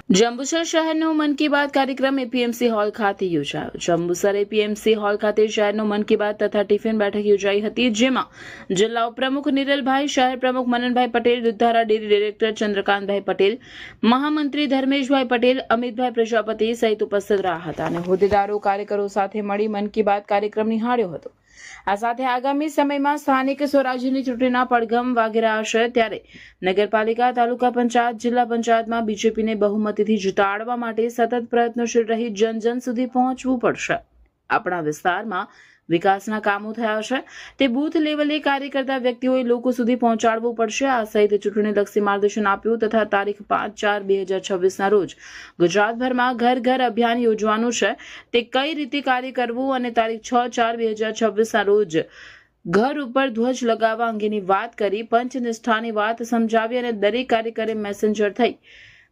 જંબુસર શહેરનો મન કી બાત કાર્યક્રમ APMC hall ખાતે યોજાયો। જંબુસર એપીએમસી હોલ ખાતે શહેરનો મન કી બાત તથા ટિફિન બેઠક યોજાઈ હતી, જેમાં જિલ્લા ઉપપ્રમુખ નિરલભાઈ, શહેર પ્રમુખ મનનભાઈ પટેલ, દુધારા ડેરી ડિરેક્ટર ચંદ્રકાંતભાઈ પટેલ, મહામંત્રી ધર્મેશભાઈ પટેલ, અમિતભાઈ પ્રજાપતિ સહિત ઉપસ્થિત રહ્યા હતા અને હોદ્દેદારો, કાર્યકરો સાથે મળી મન કી બાત કાર્યક્રમ નિહાળ્યો હતો। આ સાથે આગામી સમયમાં સ્થાનિક સ્વરાજ્યની ચૂંટણીના પડઘમ વાગી રહ્યા છે, ત્યારે નગરપાલિકા, તાલુકા પંચાયત, જિલ્લા પંચાયતમાં બીજેપીને બહુમતીથી જીતાડવા માટે સતત પ્રયત્નશીલ રહી જન સુધી પહોંચવું પડશે। આપણા વિસ્તારમાં વિકાસના કામો થયા છે, તે બૂથ લેવલે કાર્ય કરતા વ્યક્તિઓએ લોકો સુધી પહોંચાડવું પડશે। આ સહિત ચૂંટણીલક્ષી માર્ગદર્શન આપ્યું તથા તારીખ 5/4/2026ના રોજ ગુજરાતભરમાં ઘર ઘર અભિયાન યોજવાનું છે, તે કઈ રીતે કાર્ય કરવું અને તારીખ 6/4/2026ના રોજ ઘર ઉપર ધ્વજ લગાવવા અંગેની વાત કરી, પંચનિષ્ઠાની વાત સમજાવી અને દરેક કાર્યકરે મેસેન્જર થઈ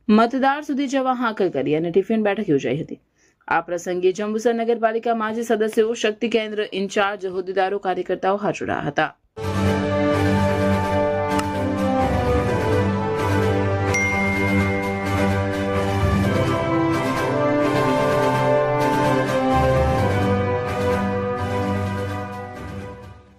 મતદાર સુધી જવા હાકલ કરી અને ટિફિન બેઠક યોજાઈ હતી। આ પ્રસંગે જંબુસર નગરપાલિકા માજી સદસ્યો, શક્તિ કેન્દ્ર ઇન્ચાર્જ, હોદ્દેદારો, કાર્યકર્તાઓ હાજર રહ્યા હતા।